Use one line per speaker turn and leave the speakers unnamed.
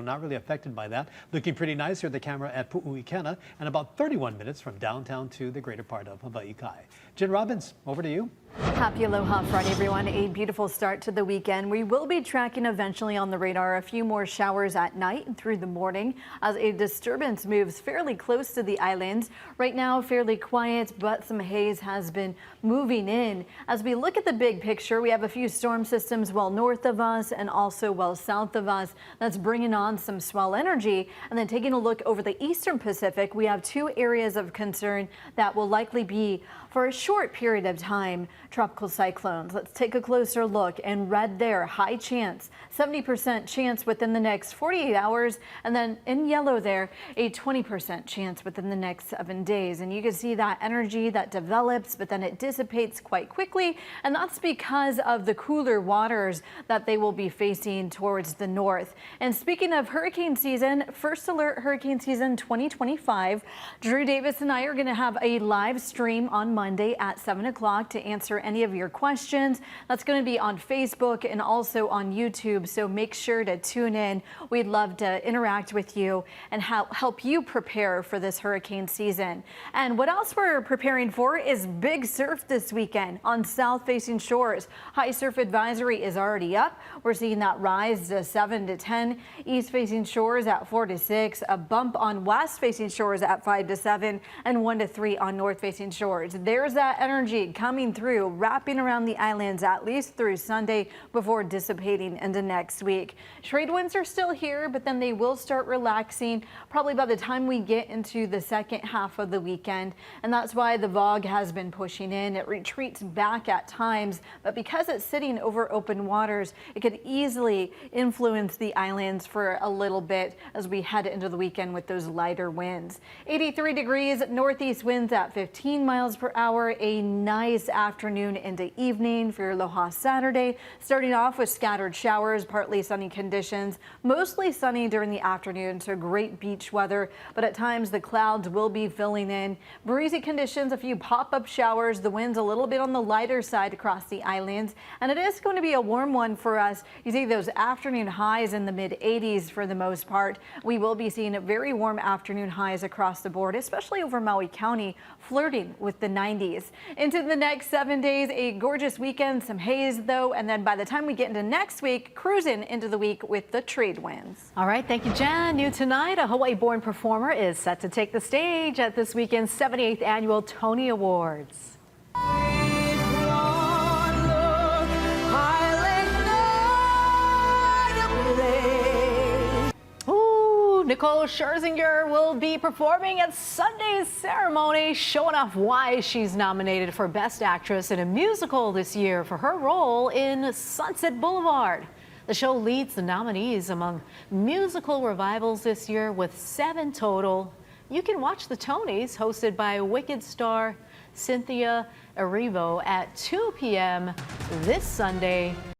Not really affected by that. Looking pretty nice here at the camera at Pu'uikena, and about 31 minutes from downtown to the greater part of Hawaii Kai. Jen Robbins, over to you.
Happy Aloha Friday, everyone. A beautiful start to the weekend. We will be tracking eventually on the radar a few more showers at night and through the morning as a disturbance moves fairly close to the islands. Right now, fairly quiet, but some haze has been moving in. As we look at the big picture, we have a few storm systems well north of us and also well south of us. That's bringing on some swell energy. And then taking a look over the eastern Pacific, we have two areas of concern that will likely be for a short period of time tropical cyclones. Let's take a closer look. In red there, high chance, 70% chance within the next 48 hours. And then in yellow there, a 20% chance within the next 7 days. And you can see that energy that develops, but then it dissipates quite quickly. And that's because of the cooler waters that they will be facing towards the north. And speaking of hurricane season, first alert hurricane season 2025, Drew Davis and I are going to have a live stream on Monday at 7 o'clock to answer any of your questions. That's going to be on Facebook and also on YouTube, so make sure to tune in. We'd love to interact with you and help you prepare for this hurricane season. And what else we're preparing for is big surf this weekend on south-facing shores. High surf advisory is already up. We're seeing that rise to 7 to 10. East-facing shores at 4 to 6. A bump on west-facing shores at 5 to 7 and 1 to 3 on north-facing shores. There's that energy coming through, wrapping around the islands at least through Sunday before dissipating into next week. Trade winds are still here, but then they will start relaxing probably by the time we get into the second half of the weekend. And that's why the VOG has been pushing in. It retreats back at times, but because it's sitting over open waters, it could easily influence the islands for a little bit as we head into the weekend with those lighter winds. 83 degrees, northeast winds at 15 miles per hour. A nice afternoon into evening for your Aloha Saturday. Starting off with scattered showers, partly sunny conditions, mostly sunny during the afternoon, so great beach weather, but at times the clouds will be filling in. Breezy conditions, a few pop-up showers, the winds a little bit on the lighter side across the islands, and it is going to be a warm one for us. You see those afternoon highs in the mid-80s for the most part. We will be seeing very warm afternoon highs across the board, especially over Maui County, flirting with the 90s. Into the next 7 days, a gorgeous weekend, some haze though, and then by the time we get into next week, cruising into the week with the trade winds.
All right, thank you, Jen. New tonight, a Hawaii-born performer is set to take the stage at this weekend's 78th annual Tony Awards. Nicole Scherzinger will be performing at Sunday's ceremony, showing off why she's nominated for Best Actress in a Musical this year for her role in Sunset Boulevard. The show leads the nominees among musical revivals this year with 7 total. You can watch the Tonys, hosted by Wicked star Cynthia Erivo, at 2 p.m. this Sunday.